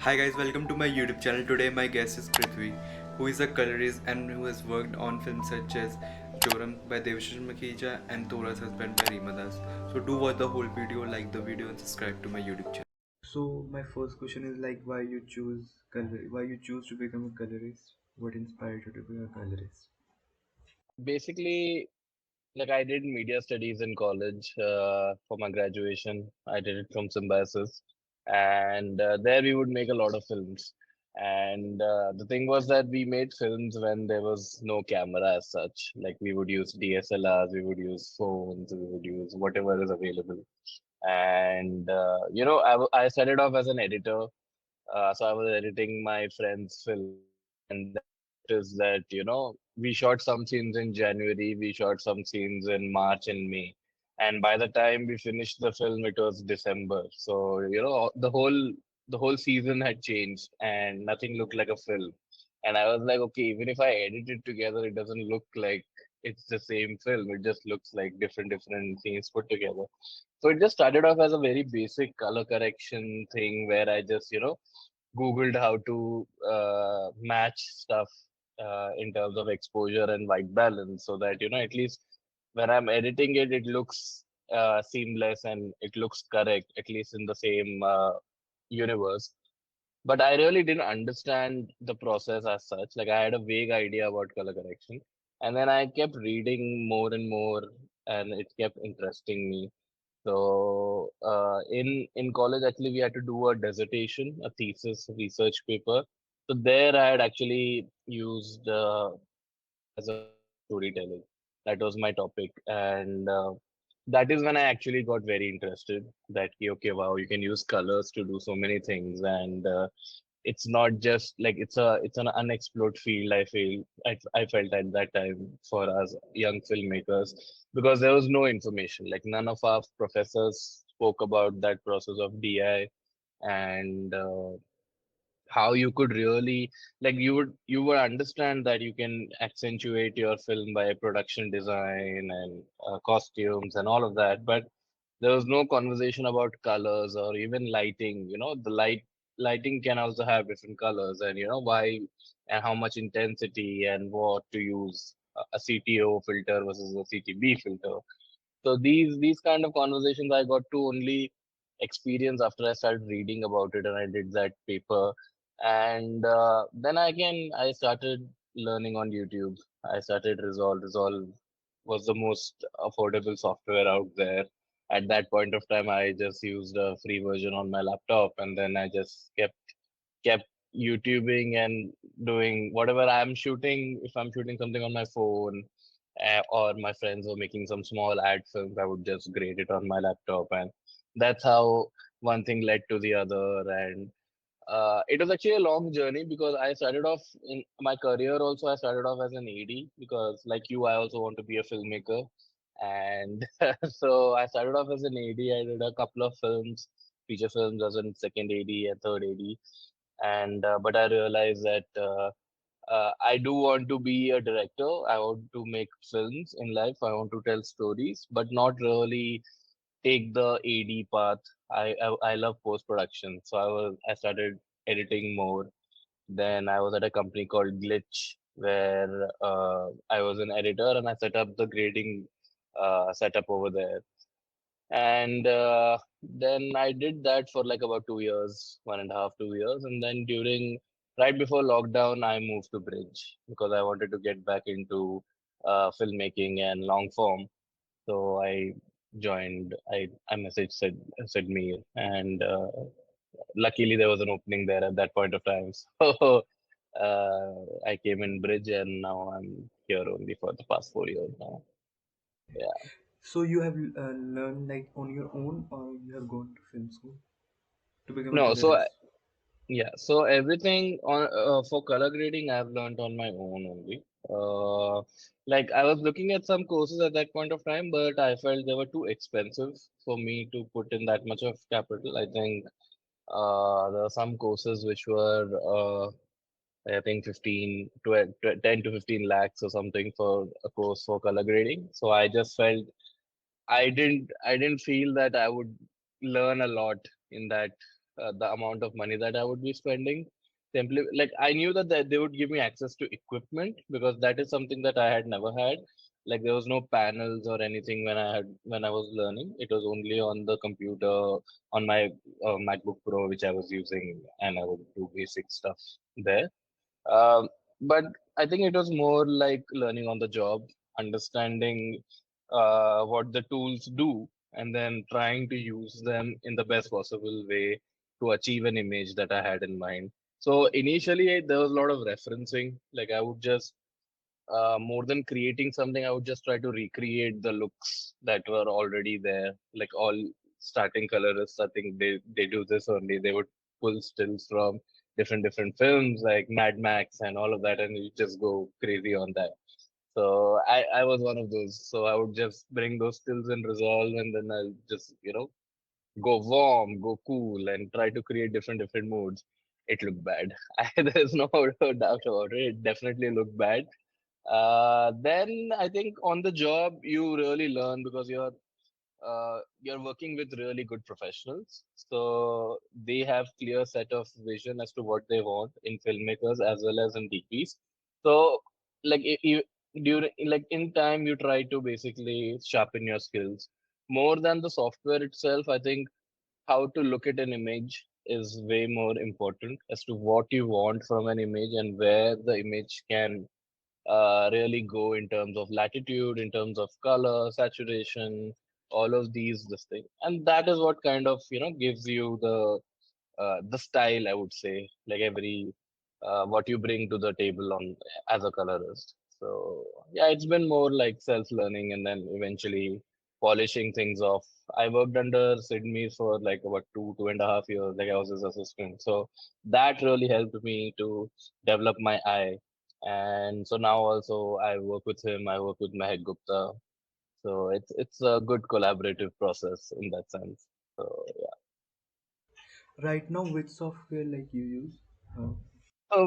Hi guys, welcome to my YouTube channel. Today my guest is Prithvi, who is a colorist and who has worked on films such as Joram by Devashish Makhija and Tora's husband by Reema Das. So do watch the whole video, like the video and subscribe to my YouTube channel. So my first question is like why you choose to become a colorist? What inspired you to be a colorist? Basically, like I did media studies in college for my graduation. I did it from Symbiosis, and there we would make a lot of films. And the thing was that we made films when there was no camera as such. Like we would use DSLRs, we would use phones, we would use whatever is available. And I started off as an editor. So I was editing my friend's film, and then I noticed that, we shot some scenes in January, we shot some scenes in March and May. And by the time we finished the film, it was December. So, the whole season had changed and nothing looked like a film. And I was like, okay, even if I edit it together, it doesn't look like it's the same film. It just looks like different scenes put together. So it just started off as a very basic color correction thing where I just, Googled how to match stuff in terms of exposure and white balance so that, at least when I'm editing it, it looks seamless and it looks correct, at least in the same universe. But I really didn't understand the process as such. Like I had a vague idea about color correction. And then I kept reading more and more, and it kept interesting me. So in college, actually, we had to do a dissertation, a thesis, research paper. So there, I had actually used color as a way of storytelling. That was my topic, and that is when I actually got very interested. That okay, wow, you can use colors to do so many things, and it's not just like it's an unexplored field. I felt at that time for us young filmmakers because there was no information. Like none of our professors spoke about that process of DI and how you could really like you would understand that you can accentuate your film by production design and costumes and all of that, but there was no conversation about colors or even lighting. The lighting can also have different colors, and why and how much intensity and what to use a CTO filter versus a CTB filter. So these kind of conversations I got to only experience after I started reading about it and I did that paper. And then again I started learning on YouTube. I started Resolve. Resolve was the most affordable software out there. At that point of time, I just used a free version on my laptop, and then I just kept YouTubing and doing whatever I'm shooting. If I'm shooting something on my phone, or my friends were making some small ad films, I would just grade it on my laptop, and that's how one thing led to the other. And it was actually a long journey because I started off in my career also. I started off as an AD because, like you, I also want to be a filmmaker. And so I started off as an AD. I did a couple of films, feature films as a second AD and third AD. And but I realized that I do want to be a director. I want to make films in life. I want to tell stories, but not really take the AD path. I love post production, so I started editing more. Then I was at a company called Glitch where I was an editor and I set up the grading setup over there. And then I did that for like about 2 years, 1.5, 2 years. And then right before lockdown, I moved to Bridge because I wanted to get back into filmmaking and long form. So I joined, I messaged said me, and luckily there was an opening there at that point of time. So I came in Bridge and now I'm here only for the past 4 years now. Yeah. So you have learned like on your own or you have gone to film school to become a No, so colorist? yeah, so everything on for color grading I've learned on my own only. Like I was looking at some courses at that point of time, but I felt they were too expensive for me to put in that much of capital. I think there are some courses which were I think 10 to 15 lakhs or something for a course for color grading. So I just felt I didn't feel that I would learn a lot in that. the amount of money that I would be spending. Simply, like I knew that they would give me access to equipment because that is something that I had never had. Like there was no panels or anything when I was learning. It was only on the computer on my MacBook Pro which I was using, and I would do basic stuff there. Um, but I think it was more like learning on the job, understanding what the tools do, and then trying to use them in the best possible way to achieve an image that I had in mind. So initially, there was a lot of referencing. Like I would just more than creating something, I would just try to recreate the looks that were already there. Like all starting colorists, I think they do this only. They would pull stills from different films like Mad Max and all of that, and you just go crazy on that. So I was one of those. So I would just bring those stills in Resolve, and then I'll just go warm, go cool, and try to create different moods. It looked bad. There's no doubt about it. It definitely looked bad. Then I think on the job you really learn because you're working with really good professionals. So they have clear set of vision as to what they want in filmmakers as well as in DPs. So like you during like in time you try to basically sharpen your skills more than the software itself. I think how to look at an image is way more important as to what you want from an image and where the image can really go in terms of latitude, in terms of color, saturation, all of these this thing, and that is what kind of gives you the style, I would say, like every what you bring to the table on as a colorist. So yeah, it's been more like self-learning and then eventually polishing things off. I worked under Sydney for like about 2.5 years, like I was his assistant. So that really helped me to develop my eye. And so now also I work with him, I work with Mehak Gupta. So it's a good collaborative process in that sense. So Right now, which software like you use?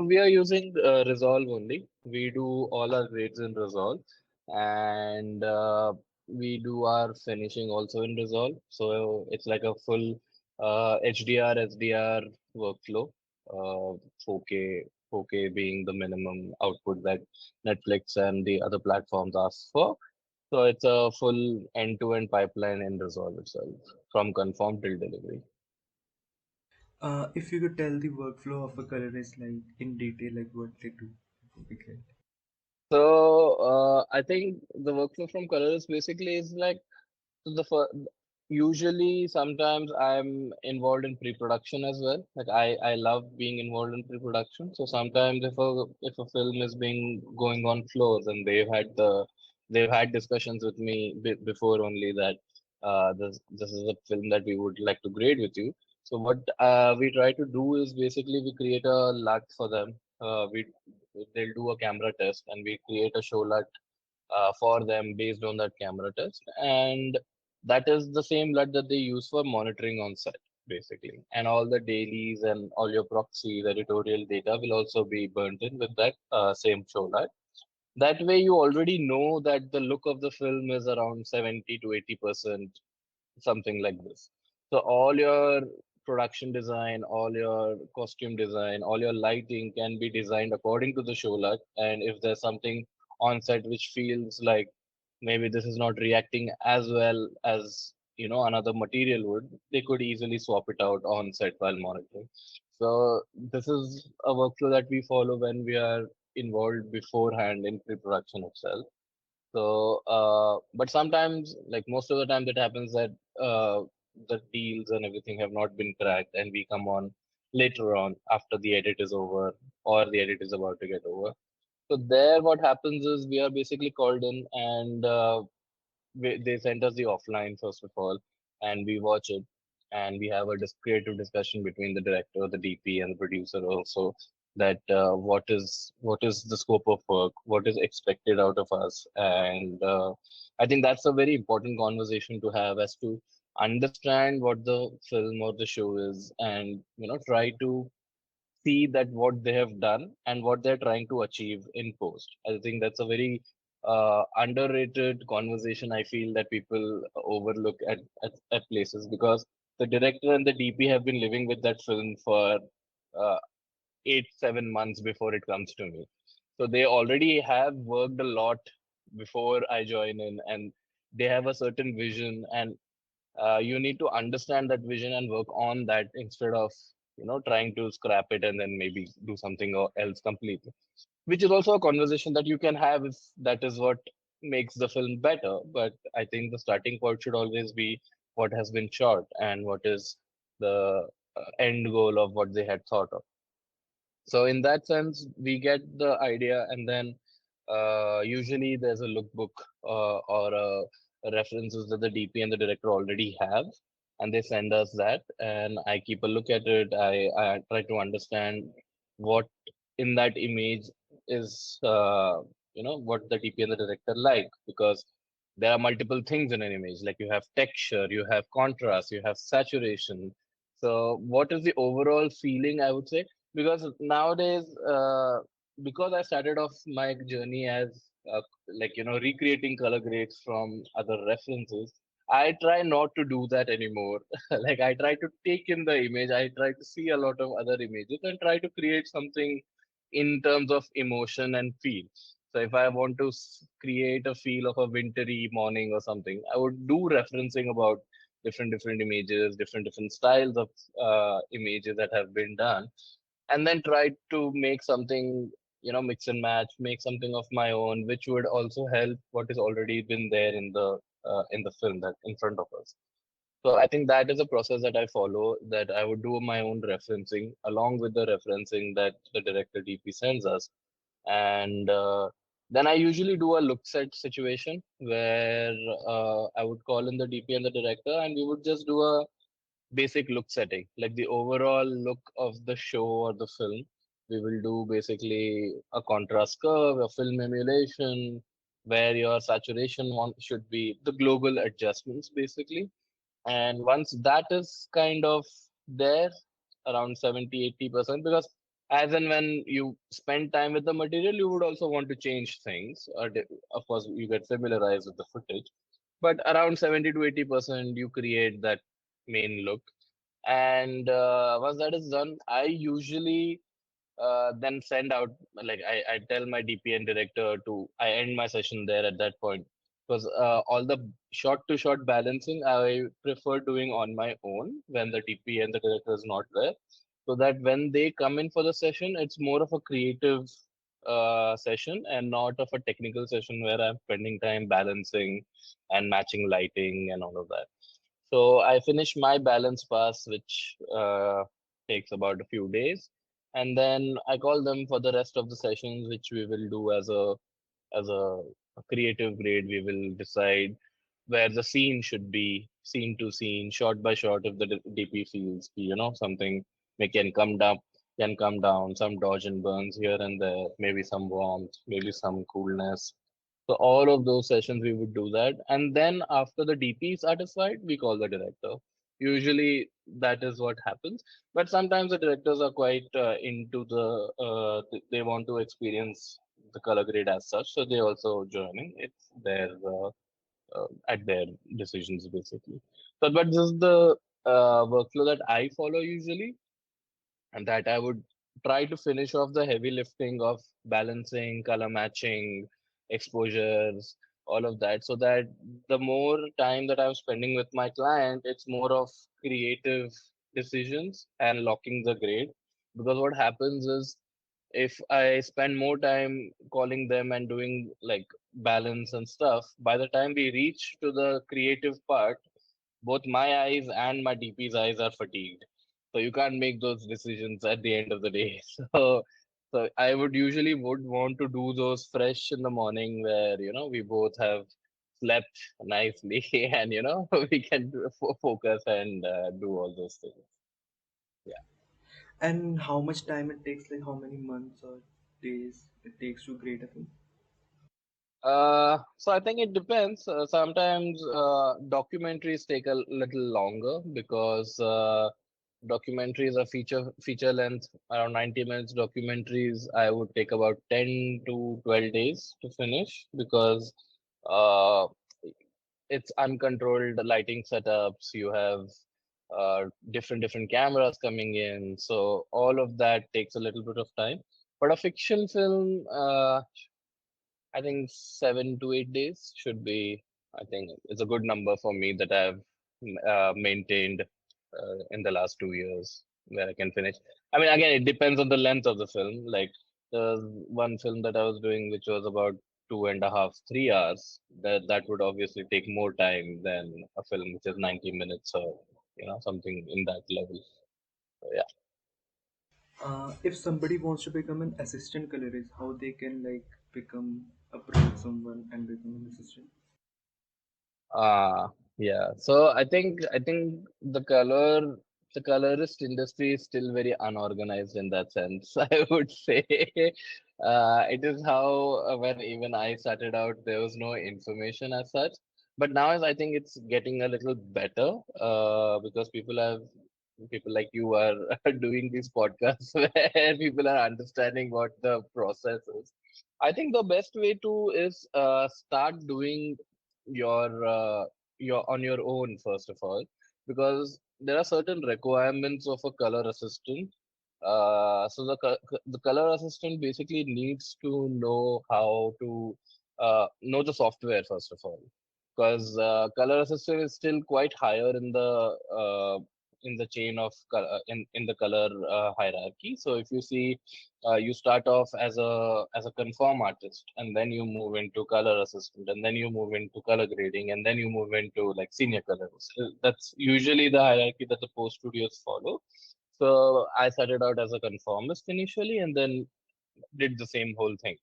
we are using Resolve only. We do all our grades in Resolve, and we do our finishing also in Resolve. So it's like a full HDR, SDR workflow. 4K, 4K being the minimum output that Netflix and the other platforms ask for. So it's a full end-to-end pipeline in Resolve itself, from confirm till delivery. If you could tell the workflow of a colorist like in detail, like what they do, it would be great. So I think the workflow from colorist basically is like so usually sometimes I'm involved in pre-production as well. Like I love being involved in pre-production. So sometimes if a film is being going on floors and they've had discussions with me before only that this is a film that we would like to grade with you. So what we try to do is basically we create a LUT for them. We they'll do a camera test and we create a show LUT for them based on that camera test. And that is the same LUT that they use for monitoring on set, basically. And all the dailies and all your proxies, editorial data will also be burnt in with that same show LUT. That way, you already know that the look of the film is around 70 to 80%, something like this. So all your production design, all your costume design, all your lighting can be designed according to the show luck. And if there's something on set which feels like maybe this is not reacting as well as another material would, they could easily swap it out on set while monitoring. So this is a workflow that we follow when we are involved beforehand in pre-production itself. So, but sometimes, like most of the time, it happens that the deals and everything have not been cracked, and we come on later on after the edit is over or the edit is about to get over. So there, what happens is we are basically called in, and they send us the offline first of all, and we watch it, and we have a creative discussion between the director, the DP, and the producer also that what is the scope of work, what is expected out of us, and I think that's a very important conversation to have as to understand what the film or the show is, and try to see that what they have done and what they're trying to achieve in post. I think that's a very underrated conversation. I feel that people overlook at places because the director and the DP have been living with that film for uh, 8 7 months before it comes to me. So they already have worked a lot before I join in, and they have a certain vision, and you need to understand that vision and work on that instead of trying to scrap it and then maybe do something else completely. Which is also a conversation that you can have if that is what makes the film better. But I think the starting point should always be what has been shot and what is the end goal of what they had thought of. So in that sense, we get the idea, and then usually there's a lookbook or references that the DP and the director already have, and they send us that, and I keep a look at it. I try to understand what in that image is, what the DP and the director like, because there are multiple things in an image. Like you have texture, you have contrast, you have saturation. So what is the overall feeling, I would say? Because nowadays because I started off my journey as recreating color grades from other references, I try not to do that anymore. Like I try to take in the image, I try to see a lot of other images and try to create something in terms of emotion and feel. So if I want to create a feel of a wintry morning or something, I would do referencing about different images, different styles of images that have been done, and then try to make something, mix and match, make something of my own, which would also help what is already been there in the film that in front of us. So I think that is a process that I follow, that I would do my own referencing along with the referencing that the director DP sends us. And then I usually do a look set situation where I would call in the DP and the director, and we would just do a basic look setting, like the overall look of the show or the film. We will do basically a contrast curve, a film emulation, where your saturation one should be the global adjustments, basically. And once that is kind of there, around 70 80%, because as and when you spend time with the material, you would also want to change things. Of course, you get familiarized with the footage, but around 70 to 80%, you create that main look. And once that is done, I usually then send out, like I tell my DPN director to I end my session there at that point, because all the shot to shot balancing I prefer doing on my own when the DP and the director is not there, so that when they come in for the session, it's more of a creative session and not of a technical session where I'm spending time balancing and matching lighting and all of that. So I finish my balance pass, which takes about a few days, and then I call them for the rest of the sessions, which we will do as a creative grade. We will decide where the scene should be, scene to scene, shot by shot. If the DP feels, something may can come down, some dodge and burns here and there, maybe some warmth, maybe some coolness. So all of those sessions we would do that, and then after the DP is satisfied, we call the director. Usually that is what happens, but sometimes the directors are quite into they want to experience the color grade as such, so they also join in. It's their at their decisions basically. So, but this is the workflow that I follow usually, and that I would try to finish off the heavy lifting of balancing, color matching, exposures, all of that, so that the more time that I'm spending with my client, it's more of creative decisions and locking the grade. Because what happens is, if I spend more time calling them and doing like balance and stuff, by the time we reach to the creative part, both my eyes and my DP's eyes are fatigued. So you can't make those decisions at the end of the day. So I would usually would want to do those fresh in the morning, where we both have slept nicely and we can focus and do all those things. Yeah. And how much time it takes, like how many months or days it takes to grade a film? So I think it depends. Sometimes documentaries take a little longer, because documentaries are feature length around 90 minutes. Documentaries I would take about 10 to 12 days to finish, because uh, it's uncontrolled lighting setups. You have different cameras coming in. So all of that takes a little bit of time. But a fiction film, I think 7 to 8 days should be. I think it's a good number for me that I've maintained in the last 2 years where I can finish. I mean, again, it depends on the length of the film. Like the one film that I was doing, which was about 2.5, 3 hours, that would obviously take more time than a film which is 90 minutes or something in that level. So, yeah. If somebody wants to become an assistant colorist, how they can like become approach someone and become an assistant? Yeah. So I think the colorist industry is still very unorganized in that sense. I would say it is how when even I started out, there was no information as such. But now I think it's getting a little better because people like you are doing these podcasts where people are understanding what the process is. I think the best way to is start doing your on your own first of all, because there are certain requirements of a color assistant. So the color assistant basically needs to know how to know the software first of all, because color assistant is still quite higher in the chain of in the color hierarchy. So if you see, you start off as a conform artist, and then you move into color assistant, and then you move into color grading, and then you move into like senior colorist. That's usually the hierarchy that the post studios follow. So I started out as a conformist initially, and then did the same whole thing.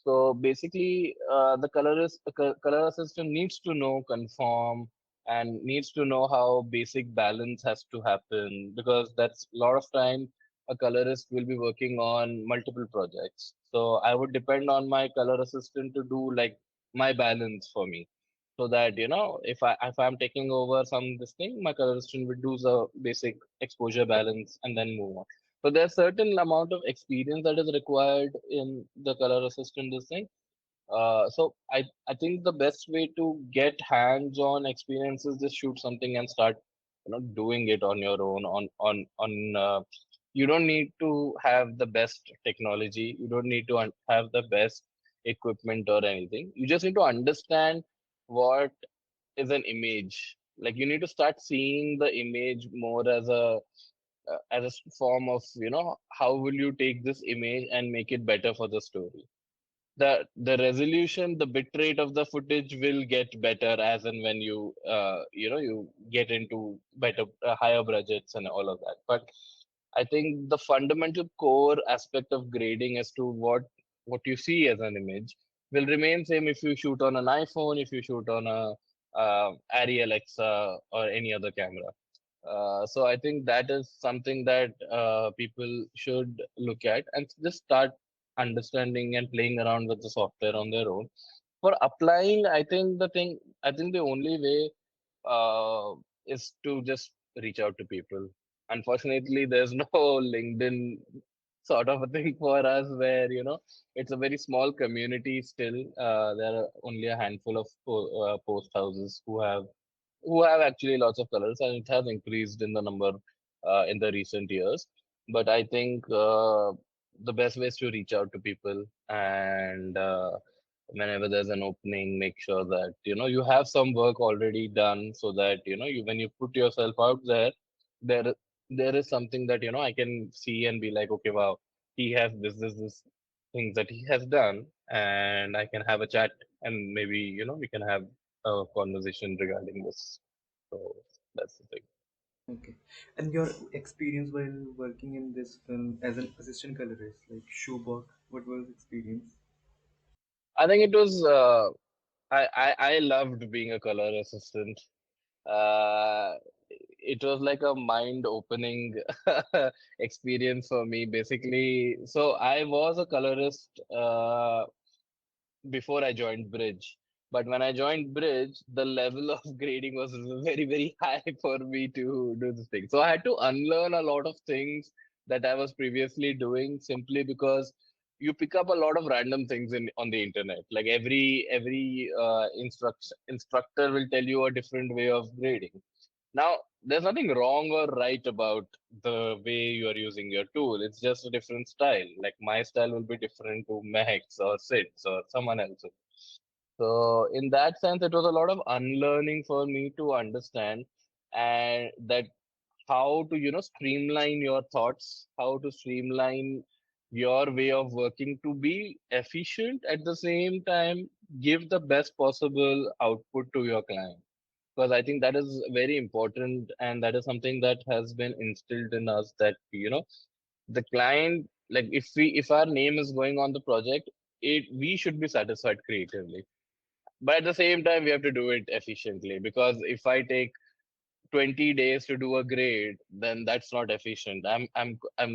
So basically, the color assistant needs to know conform and needs to know how basic balance has to happen, because that's a lot of time a colorist will be working on multiple projects. So I would depend on my color assistant to do like my balance for me, so that if I'm taking over some this thing, my color assistant will do the basic exposure balance and then move on. So there's certain amount of experience that is required in the color assistant this thing. So I think the best way to get hands-on experience is just shoot something and start doing it on your own. You don't need to have the best technology. You don't need to have the best equipment or anything. You just need to understand what is an image. Like you need to start seeing the image more as a form of how will you take this image and make it better for the story. The resolution, the bit rate of the footage will get better as and when you get into better higher budgets and all of that. But I think the fundamental core aspect of grading as to what you see as an image will remain same if you shoot on an iPhone, if you shoot on a Arri Alexa or any other camera. So I think that is something that people should look at and just start understanding and playing around with the software on their own. For applying, I think the only way is to just reach out to people. Unfortunately, there's no LinkedIn sort of a thing for us where it's a very small community still. There are only a handful of post houses who have actually lots of colors, and it has increased in the number in the recent years. But I think the best way is to reach out to people, and whenever there's an opening, make sure that you have some work already done, so that when you put yourself out there, there there is something that I can see and be like, okay, wow, he has this things that he has done, and I can have a chat, and maybe we can have a conversation regarding this. So that's the thing. Okay. And your experience while working in this film as an assistant colorist, like Showbox, what was experience? I think it was I loved being a color assistant. Uh, it was like a mind opening experience for me basically. So I was a colorist before I joined Bridge. But when I joined Bridge, the level of grading was very, very high for me to do this thing. So I had to unlearn a lot of things that I was previously doing, simply because you pick up a lot of random things on the internet. Like every instructor will tell you a different way of grading. Now, there's nothing wrong or right about the way you are using your tool. It's just a different style. Like my style will be different to Mehak's or Sid's or someone else's. So in that sense, it was a lot of unlearning for me to understand and that how to, streamline your thoughts, how to streamline your way of working to be efficient at the same time, give the best possible output to your client. Because I think that is very important, and that is something that has been instilled in us that, the client, like if our name is going on the project, we should be satisfied creatively. But at the same time, we have to do it efficiently, because if I take 20 days to do a grade, then that's not efficient. I'm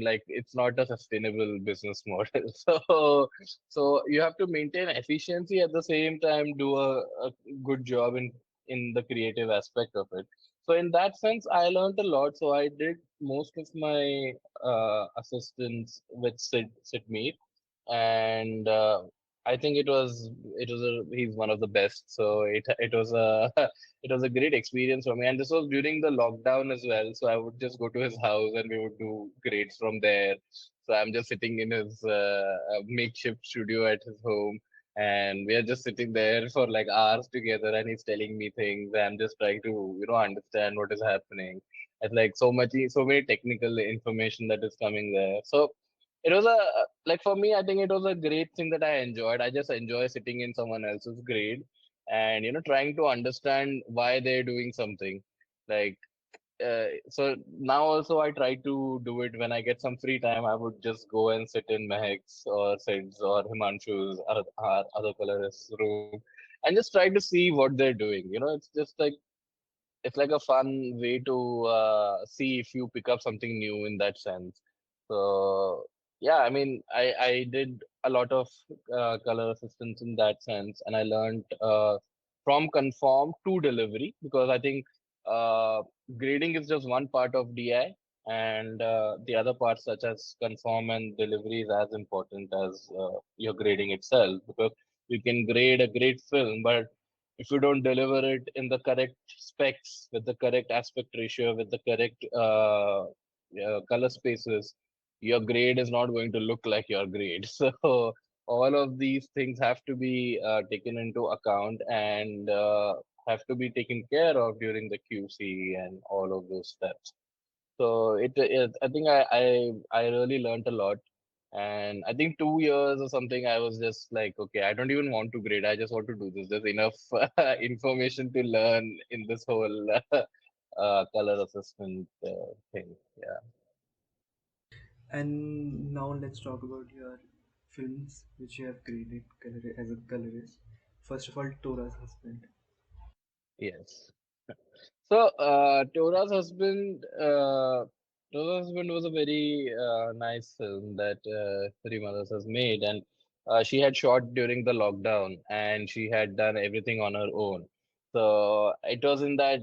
like, it's not a sustainable business model. So you have to maintain efficiency at the same time, do a good job in the creative aspect of it. So in that sense, I learned a lot. So I did most of my assistants with Sid Meet, and I think he's one of the best. So it was a it was a great experience for me. And this was during the lockdown as well. So I would just go to his house and we would do grades from there. So I'm just sitting in his makeshift studio at his home. And we are just sitting there for like hours together, and he's telling me things. I'm just trying to, understand what is happening. It's like so many technical information that is coming there. So it was like for me, I think it was a great thing that I enjoyed. I just enjoy sitting in someone else's grade and trying to understand why they're doing something. Like so now also I try to do it when I get some free time. I would just go and sit in Mehak's or Sid's or Himanshu's or other colorist's room and just try to see what they're doing. It's just like it's like a fun way to see if you pick up something new in that sense. So yeah, I mean, I did a lot of color assistance in that sense, and I learned from conform to delivery, because I think uh, grading is just one part of DI, and the other parts such as conform and delivery is as important as your grading itself, because you can grade a great film, but if you don't deliver it in the correct specs, with the correct aspect ratio, with the correct color spaces, your grade is not going to look like your grade. So all of these things have to be taken into account and have to be taken care of during the QC and all of those steps. So I think I really learned a lot. And I think 2 years or something, I was just like, okay, I don't even want to grade. I just want to do this. There's enough information to learn in this whole color assessment thing. Yeah. And now let's talk about your films which you have created as a colorist. First of all, Tora's husband. Yes. So, Tora's Husband was a very nice film that Three Mothers has made, and she had shot during the lockdown, and she had done everything on her own. So it was in that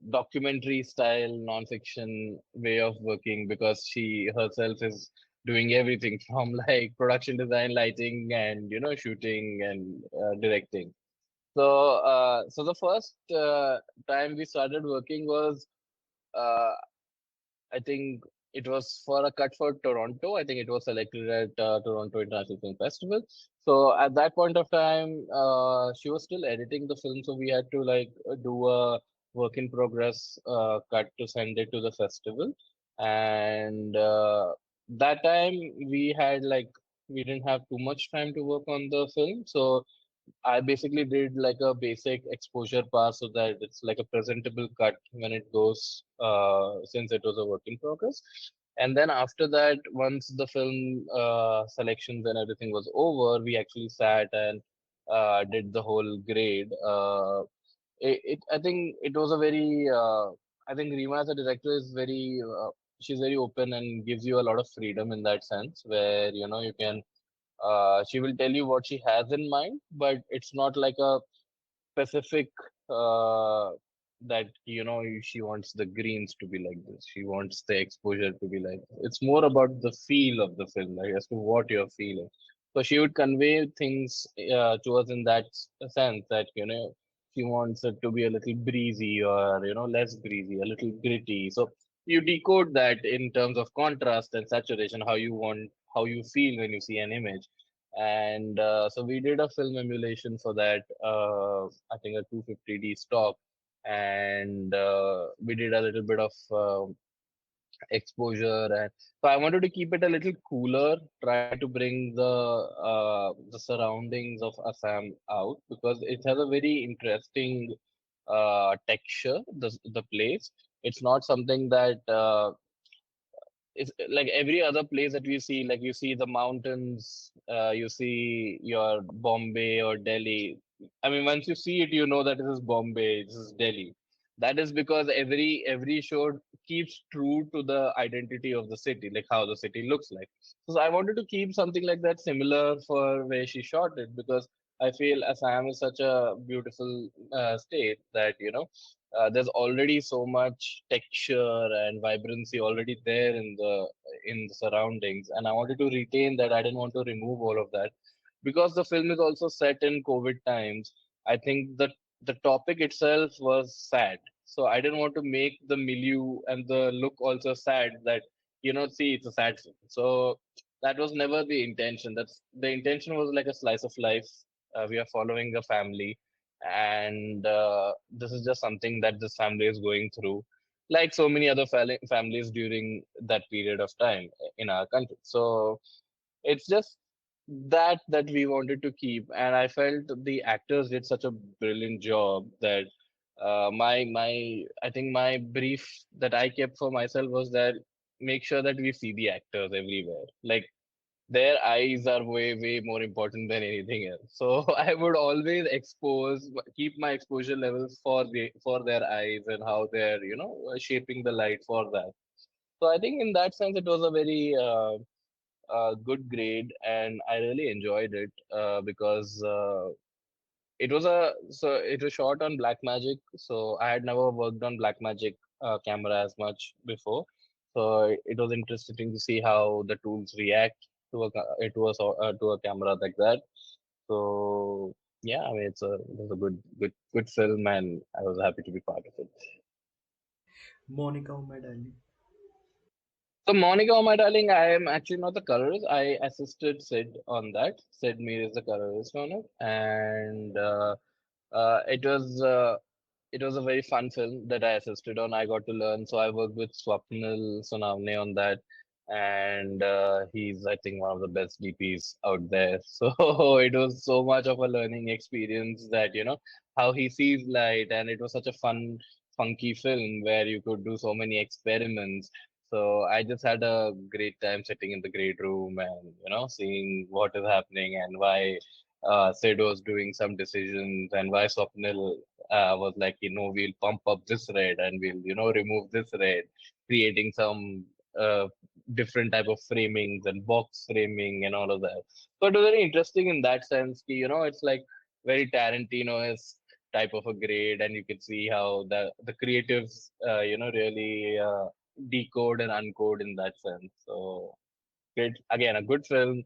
documentary style, non-fiction way of working, because she herself is doing everything from like production design, lighting, and shooting and directing. So the first time we started working was, uh, I think it was for a cut for Toronto. I think it was selected at Toronto International Film Festival. So at that point of time, she was still editing the film, so we had to like do a work in progress cut to send it to the festival. And that time we had like we didn't have too much time to work on the film, so I basically did like a basic exposure pass so that it's like a presentable cut when it goes, since it was a work in progress. And then after that, once the film selections and everything was over, we actually sat and did the whole grade. I think it was a very, I think Rima as a director is she's very open and gives you a lot of freedom in that sense, where you can she will tell you what she has in mind, but it's not like a specific uh, that she wants the greens to be like this. She wants the exposure to be like this. It's more about the feel of the film, like as to what you're feeling. So she would convey things to us in that sense that she wants it to be a little breezy or less breezy, a little gritty. So you decode that in terms of contrast and saturation, how you feel when you see an image. And so we did a film emulation for that. I think a 250D stock, and we did a little bit of exposure, and so I wanted to keep it a little cooler, try to bring the surroundings of Assam out because it has a very interesting texture, the place. It's not something that it's like every other place that we see, like you see the mountains, you see your Bombay or Delhi. I mean, once you see it, you know that this is Bombay, this is Delhi. That is because every show keeps true to the identity of the city, like how the city looks like. So I wanted to keep something like that similar for where she shot it because I feel Assam is such a beautiful state that there's already so much texture and vibrancy already there in the surroundings, and I wanted to retain that. I didn't want to remove all of that because the film is also set in COVID times. I think that the topic itself was sad, so I didn't want to make the milieu and the look also sad. That see, it's a sad film. So that was never the intention. That's the intention was like a slice of life. We are following a family, and this is just something that this family is going through, like so many other families during that period of time in our country. So it's just that we wanted to keep, and I felt the actors did such a brilliant job that my I think my brief that I kept for myself was that make sure that we see the actors everywhere, like their eyes are way more important than anything else. So I would always keep my exposure levels for their eyes and how they're shaping the light for that. So I think in that sense it was a very good grade, and I really enjoyed it because it was shot on Blackmagic, so I had never worked on Blackmagic camera as much before. So it was interesting to see how the tools react to a camera like that. So yeah, I mean it was a good film, and I was happy to be part of it. Monica, oh my darling. So Monica, oh my darling, I am actually not the colorist. I assisted Sid on that. Sid Mir is the colorist on it, and it was a very fun film that I assisted on. I got to learn. So I worked with Swapnil Sonavne on that, and he's I think one of the best DPs out there. So it was so much of a learning experience that how he sees light, and it was such a fun, funky film where you could do so many experiments. So I just had a great time sitting in the great room and seeing what is happening and why Sid was doing some decisions and why Swapnil was like, we'll pump up this red and we'll, remove this red, creating some different type of framings and box framing and all of that. So it was very interesting in that sense. It's like very Tarantino-esque type of a grade, and you can see how the creatives, really decode and uncode in that sense. So great, again, a good film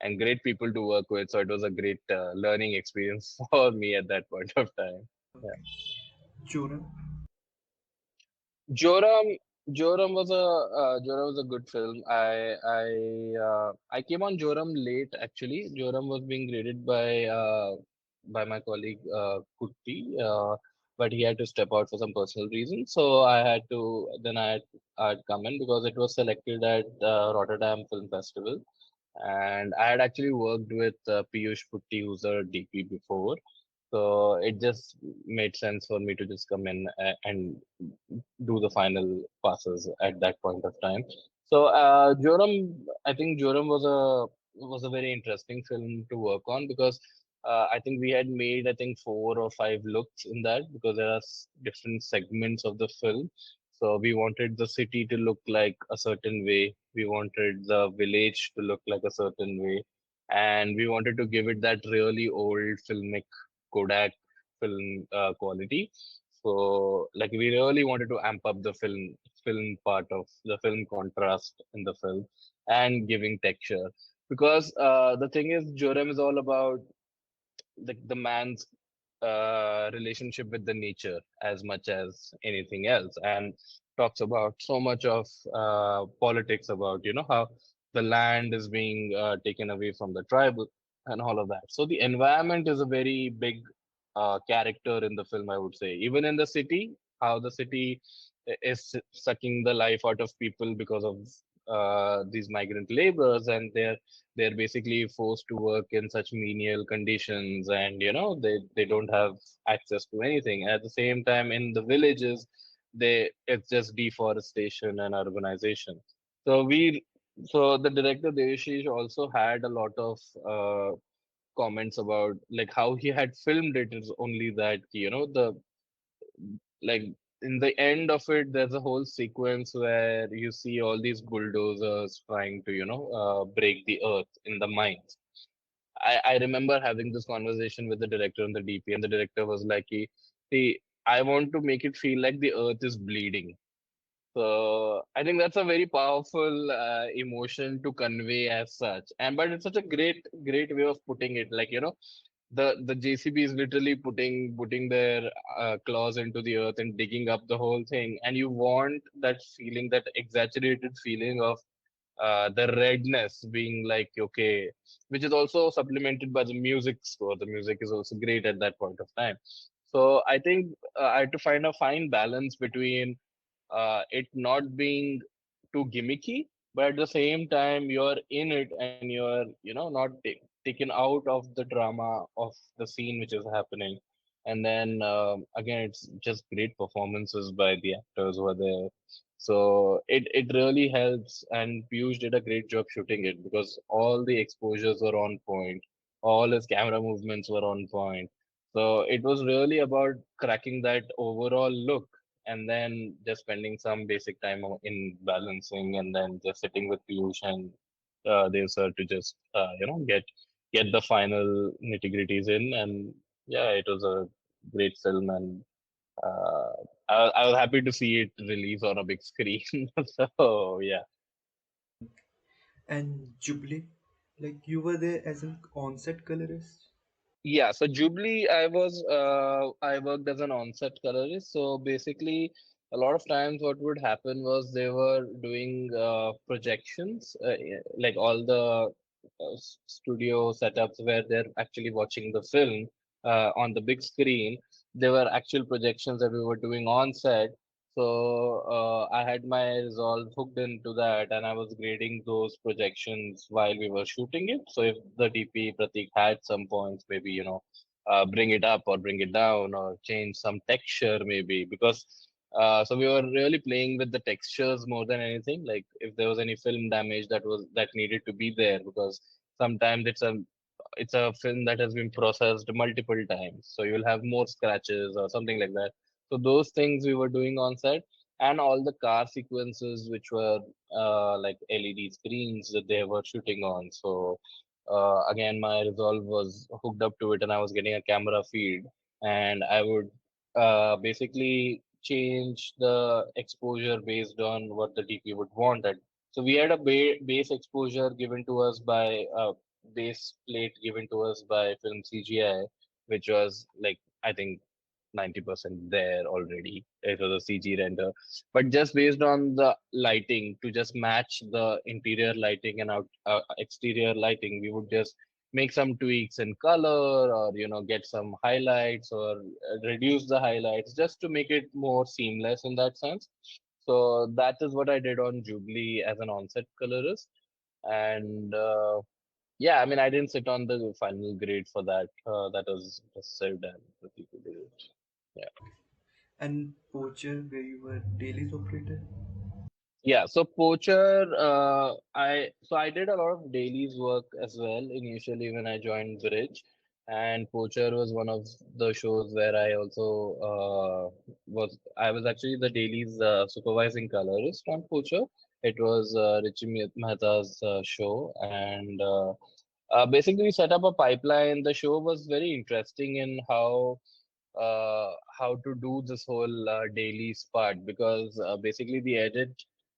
and great people to work with. So it was a great learning experience for me at that point of time. Yeah. Joram. Joram, Joram was a good film. I came on Joram late actually. Joram was being graded by my colleague Kutti, but he had to step out for some personal reasons. So I had come in because it was selected at Rotterdam Film Festival, and I had actually worked with Piyush Putti, who's a DP before. So it just made sense for me to just come in and do the final passes at that point of time. So Joram, I think Joram was a very interesting film to work on because I think we had made I think 4 or 5 looks in that because there are different segments of the film. So we wanted the city to look like a certain way. We wanted the village to look like a certain way, and we wanted to give it that really old filmic Kodak film quality. So like we really wanted to amp up the film part of the film contrast in the film and giving texture because the thing is Joram is all about the man's relationship with the nature as much as anything else, and talks about so much of politics about how the land is being taken away from the tribe and all of that. So the environment is a very big character in the film, I would say. Even in the city, how the city is sucking the life out of people because of these migrant laborers, and they're basically forced to work in such menial conditions, and they don't have access to anything. At the same time, in the villages, it's just deforestation and urbanization. So we so the director Devashish also had a lot of comments about like how he had filmed it. Is only that the like in the end of it, there's a whole sequence where you see all these bulldozers trying to break the earth in the mines. I remember having this conversation with the director and the DP, and the director was like, see, I want to make it feel like the earth is bleeding. So I think that's a very powerful emotion to convey as such. And but it's such a great way of putting it. Like, the JCB is literally putting their claws into the earth and digging up the whole thing, and you want that feeling, that exaggerated feeling of the redness being like okay, which is also supplemented by the music score. The music is also great at that point of time. So I think I had to find a fine balance between it not being too gimmicky, but at the same time you're in it and you're not taken out of the drama of the scene which is happening. And then again, it's just great performances by the actors who are there. So it really helps, and Piyush did a great job shooting it because all the exposures were on point, all his camera movements were on point. So it was really about cracking that overall look, and then just spending some basic time in balancing, and then just sitting with Piyush and Dev sir to just get the final nitty gritties in. And yeah, it was a great film, and uh, I was happy to see it release on a big screen. So yeah. And Jubilee, like you were there as an on-set colorist. Yeah, so Jubilee, I worked as an on-set colorist. So basically, a lot of times what would happen was they were doing projections, like all the studio setups where they're actually watching the film on the big screen. There were actual projections that we were doing on set. So I had my Resolve hooked into that, and I was grading those projections while we were shooting it. So if the DP Pratik had some points, maybe bring it up or bring it down or change some texture, maybe because so we were really playing with the textures more than anything. Like if there was any film damage that needed to be there, because sometimes it's a film that has been processed multiple times, so you'll have more scratches or something like that. So those things we were doing on set, and all the car sequences which were like LED screens that they were shooting on. So again, my Resolve was hooked up to it, and I was getting a camera feed, and I would basically change the exposure based on what the DP would want. So we had a base exposure given to us by base plate given to us by Film CGI, which was like I think 90% there already. It was a CG render. But just based on the lighting, to just match the interior lighting and exterior lighting, we would just make some tweaks in color, or get some highlights, or reduce the highlights just to make it more seamless in that sense. So that is what I did on Jubilee as an onset colorist. And yeah, I mean, I didn't sit on the final grade for that. That was just Sid and the people did it. Yeah. And Poacher, where you were dailies operator. Yeah, so Poacher, I did a lot of dailies work as well initially when I joined Bridge, and Poacher was one of the shows where I also I was actually the dailies supervising colorist on Poacher. It was Richie Mehta's show, and basically we set up a pipeline. The show was very interesting in how to do this whole dailies part, because basically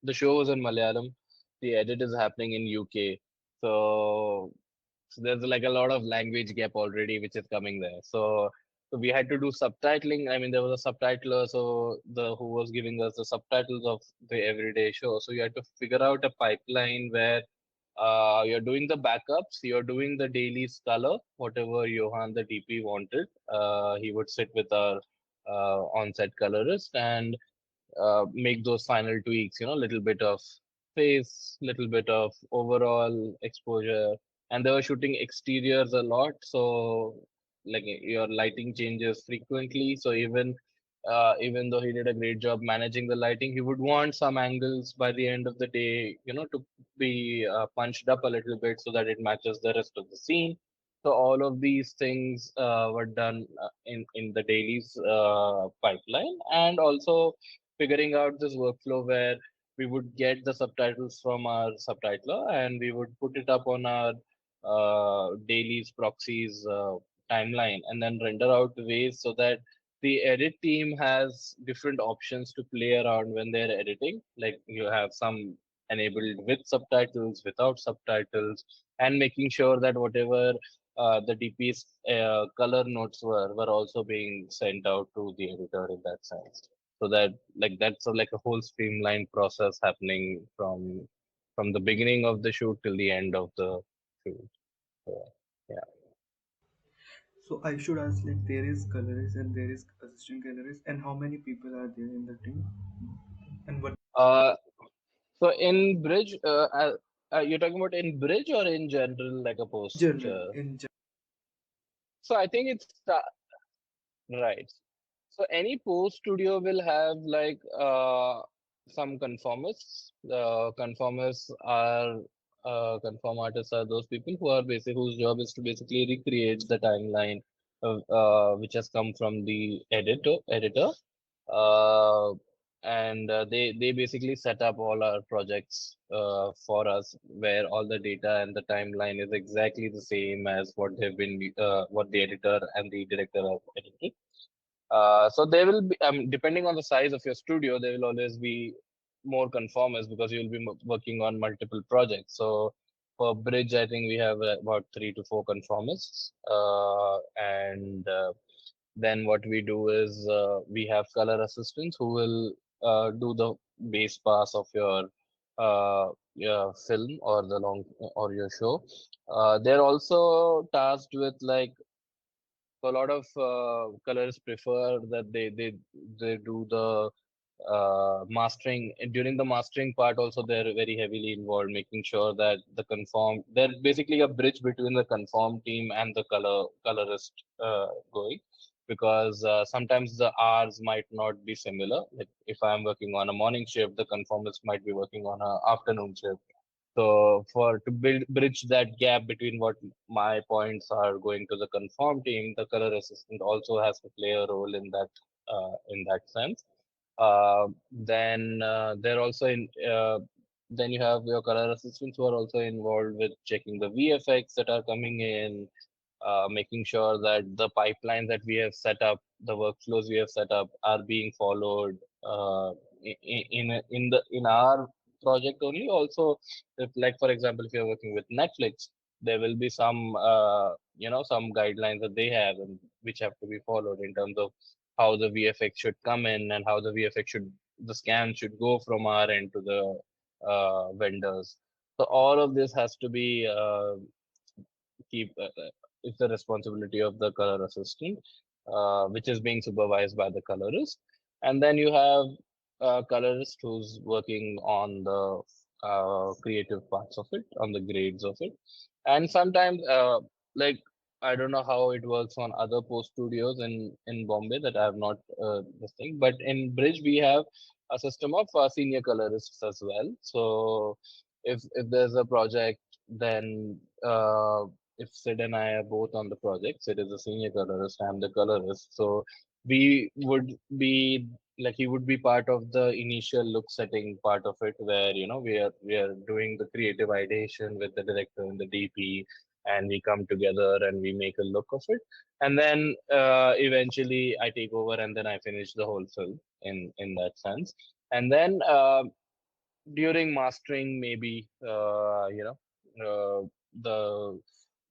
the show was in Malayalam, the edit is happening in UK, so there's like a lot of language gap already which is coming there. So So we had to do subtitling. I mean, there was a subtitler, so the who was giving us the subtitles of the everyday show. So you had to figure out a pipeline where you're doing the backups, you're doing the daily color, whatever Johan the DP wanted. He would sit with our on-set colorist and make those final tweaks, little bit of face, little bit of overall exposure. And they were shooting exteriors a lot, so like your lighting changes frequently. So even though he did a great job managing the lighting, he would want some angles by the end of the day, to be punched up a little bit so that it matches the rest of the scene. So all of these things were done in the daily's pipeline, and also figuring out this workflow where we would get the subtitles from our subtitler and we would put it up on our dailies proxies timeline and then render out ways so that the edit team has different options to play around when they're editing. Like you have some enabled with subtitles, without subtitles, and making sure that whatever the DP's color notes were also being sent out to the editor in that sense. So that like that's like a whole streamlined process happening from the beginning of the shoot till the end of the shoot. So, yeah. So I should ask, like, there is colorist and there is assistant colorist, and how many people are there in the team, and what Uh, so in Bridge, you're talking about in Bridge or in general, like a post? general in So I think it's right. So any post studio will have like some conformists. The conformists are conform artists are those people who are basic whose job is to basically recreate the timeline of, which has come from the editor. Uh, and they basically set up all our projects for us, where all the data and the timeline is exactly the same as what the editor and the director have edited. So there will be, depending on the size of your studio, there will always be more conformers because you'll be working on multiple projects. So for Bridge, I think we have about 3 to 4 conformists, and then what we do is we have color assistants who will do the base pass of your film or the long or your show. They're also tasked with like so a lot of colors prefer that they do the mastering. And during the mastering part also they're very heavily involved, making sure that the conform they're basically a bridge between the conform team and the colorist going, because sometimes the hours might not be similar. Like if I'm working on a morning shift, the conformist might be working on a afternoon shift. So for to build bridge that gap between what my points are going to the conform team, the color assistant also has to play a role in that sense. Then they're also in. Then you have your color assistants who are also involved with checking the VFX that are coming in, making sure that the pipelines that we have set up, the workflows we have set up, are being followed in our project only. Also, if like for example, if you're working with Netflix, there will be some some guidelines that they have and which have to be followed in terms of how the VFX should come in and how the VFX should the scan should go from our end to the vendors. So all of this has to be keep it's the responsibility of the color assistant, which is being supervised by the colorist. And then you have a colorist who's working on the creative parts of it, on the grades of it. And sometimes, like I don't know how it works on other post studios in Bombay that I have not this thing, but in Bridge we have a system of senior colorists as well. So if there's a project, then if Sid and I are both on the project, Sid is a senior colorist, I'm the colorist. So we would be like he would be part of the initial look setting part of it, where we are doing the creative ideation with the director and the DP, and we come together and we make a look of it. And then eventually I take over and then I finish the whole film in that sense. And then during mastering, maybe the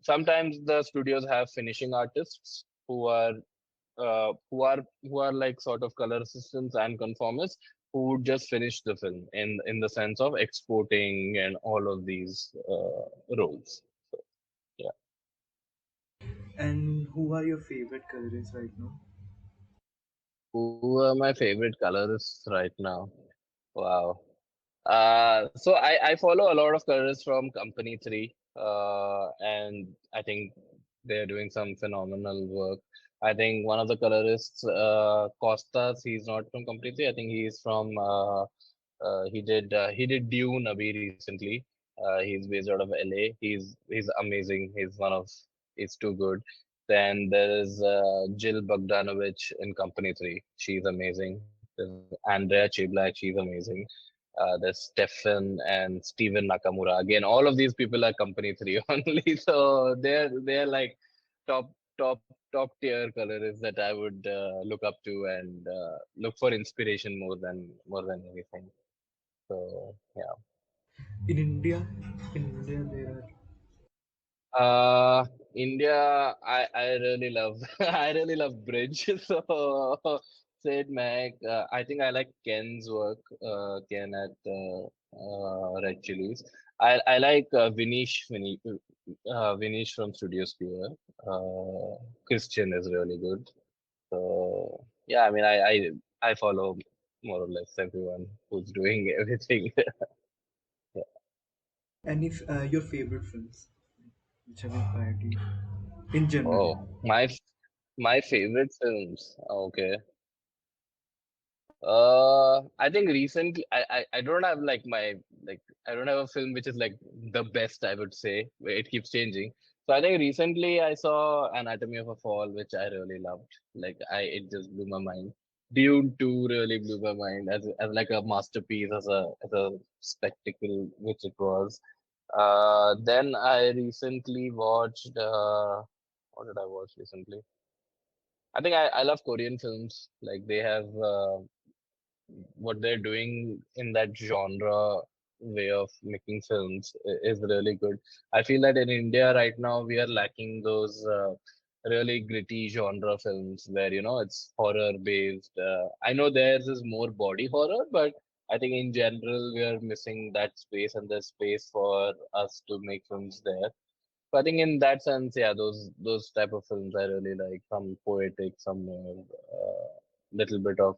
sometimes the studios have finishing artists who are who are like sort of color assistants and conformists who would just finish the film in the sense of exporting and all of these roles. So, yeah. And who are your favorite colorists right now? Who are my favorite colorists right now? Wow. So I follow a lot of colorists from Company 3, and I think they're doing some phenomenal work. I think one of the colorists, Costas, he's not from Company 3. I think he's from he did Dune Abhi recently. He's based out of LA. He's amazing. He's too good. Then there is Jill Bogdanovich in Company 3. She's amazing. There's Andrea Chiblak. She's amazing. There's Stefan and Steven Nakamura. Again, all of these people are Company 3 only. So they're like top top tier colorists that I would look up to and look for inspiration more than anything. So yeah. In India, in India there are. Uh, India, I really love I really love Bridge. So Sid Mac, I think I like Ken's work. Ken at Red Chilies. I like Vinish from Studio Spear. Christian is really good. So yeah, I mean I follow more or less everyone who's doing everything. And if your favorite films, which have inspired you, in general. Oh, my favorite films. Okay. I think recently I don't have like I don't have a film which is like the best I would say. Where it keeps changing. So I think recently I saw Anatomy of a Fall, which I really loved. Like it just blew my mind. Dune 2 really blew my mind as like a masterpiece, as a spectacle, which it was. Then I recently watched. What did I watch recently? I think I love Korean films. Like they have what they're doing in that genre way of making films is really good. I feel that in India right now we are lacking those really gritty genre films where it's horror based. I know theirs is more body horror, but I think in general we are missing that space and the space for us to make films there. So I think in that sense, yeah, those type of films I really like. Some poetic, some more little bit of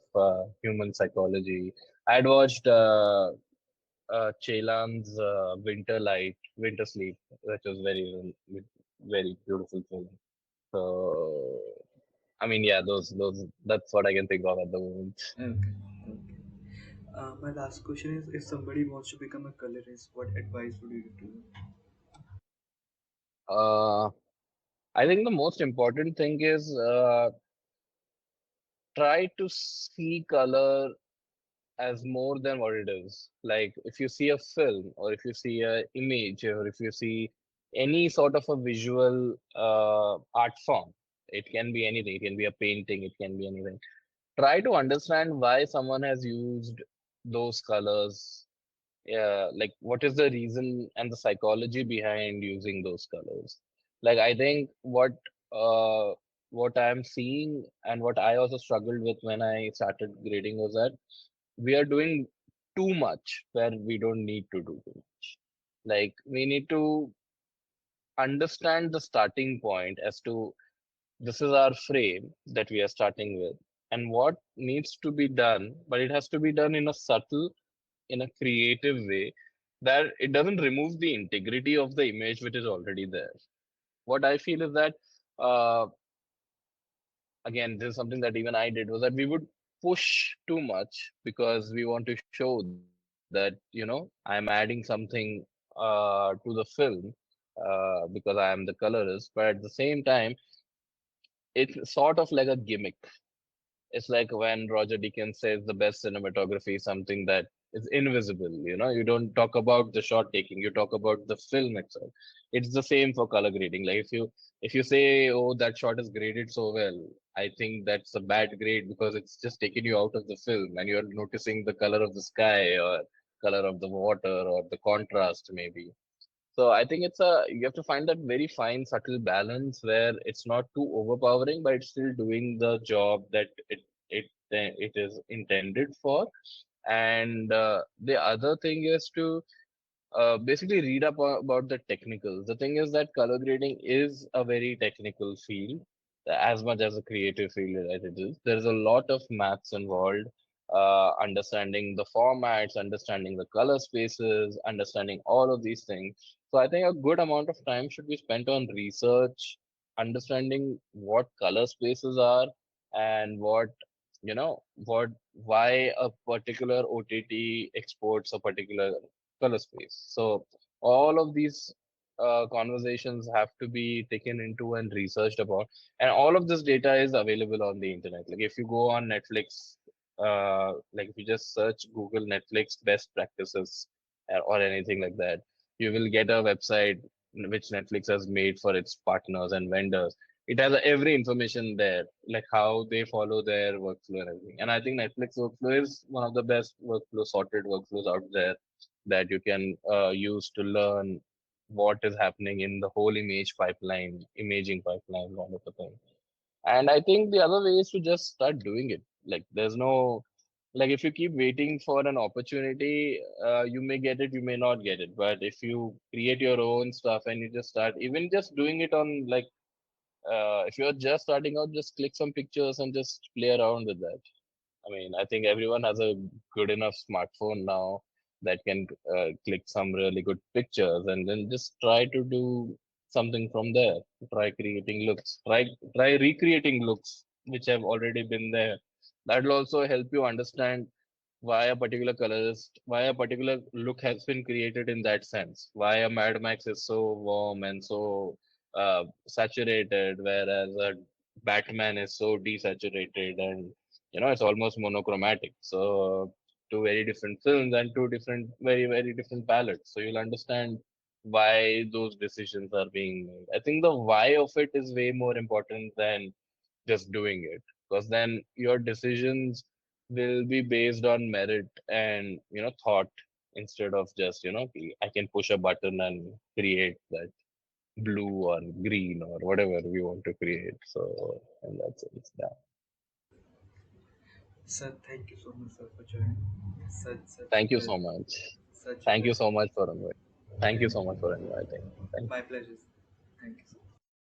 human psychology. I'd watched Chelan's Winter Sleep, which was very beautiful film. So I mean, yeah, those that's what I can think of at the moment. Okay. Okay. My last question is: if somebody wants to become a colorist, what advice would you give to them? Uh, I think the most important thing is try to see color as more than what it is. Like if you see a film or if you see a image or if you see any sort of a visual art form, it can be anything. It can be a painting. It can be anything. Try to understand why someone has used those colors. Like what is the reason and the psychology behind using those colors. Like I think uh, what I'm seeing and what I also struggled with when I started grading was that we are doing too much where we don't need to do too much. Like we need to understand the starting point as to this is our frame that we are starting with and what needs to be done, but it has to be done in a subtle, in a creative way that it doesn't remove the integrity of the image which is already there. What I feel is that uh, again, this is something that even I did was that we would push too much because we want to show that, I'm adding something to the film because I am the colorist. But at the same time, it's sort of like a gimmick. It's like when Roger Deakins says the best cinematography is something that is invisible. You don't talk about the shot taking, you talk about the film itself. It's the same for color grading. Like if you say, oh, that shot is graded so well, I think that's a bad grade because it's just taken you out of the film and you're noticing the color of the sky or color of the water or the contrast maybe. So I think it's a you have to find that very fine, subtle balance where it's not too overpowering, but it's still doing the job that it is intended for. And the other thing is to basically read up about the technicals. The thing is that color grading is a very technical field, as much as a creative field as it is. There is a lot of maths involved, understanding the formats, understanding the color spaces, understanding all of these things. So I think a good amount of time should be spent on research, understanding what color spaces are and why a particular OTT exports a particular color space. So all of these conversations have to be taken into and researched about, and all of this data is available on the internet. Like if you go on Netflix, like if you just search Google Netflix best practices or anything like that, you will get a website which Netflix has made for its partners and vendors. It has every information there, like how they follow their workflow and everything. And I think Netflix workflow is one of the best workflow sorted workflows out there that you can use to learn what is happening in the whole imaging pipeline, kind of a thing. And I think the other way is to just start doing it. Like there's no, like if you keep waiting for an opportunity, you may get it, you may not get it. But if you create your own stuff and you just start, even just doing it on like, if you're just starting out, just click some pictures and just play around with that. I mean, I think everyone has a good enough smartphone now that can click some really good pictures and then just try to do something from there. Try creating looks. Try recreating looks which have already been there. That will also help you understand why a particular look has been created in that sense. Why a Mad Max is so warm and so saturated, whereas a Batman is so desaturated and it's almost monochromatic. So two very different films and two different, very very different palettes. So you'll understand why those decisions are being made. I think the why of it is way more important than just doing it, because then your decisions will be based on merit and thought, instead of just I can push a button and create that blue or green or whatever we want to create. So and that's it. Yeah. Sir, thank you so much, sir, for joining. Such a Thank you pleasure. so much. Such a Thank you pleasure. so much for inviting. Thank you Thank so you. much for inviting. Thank My pleasure. Sir. Thank you so much.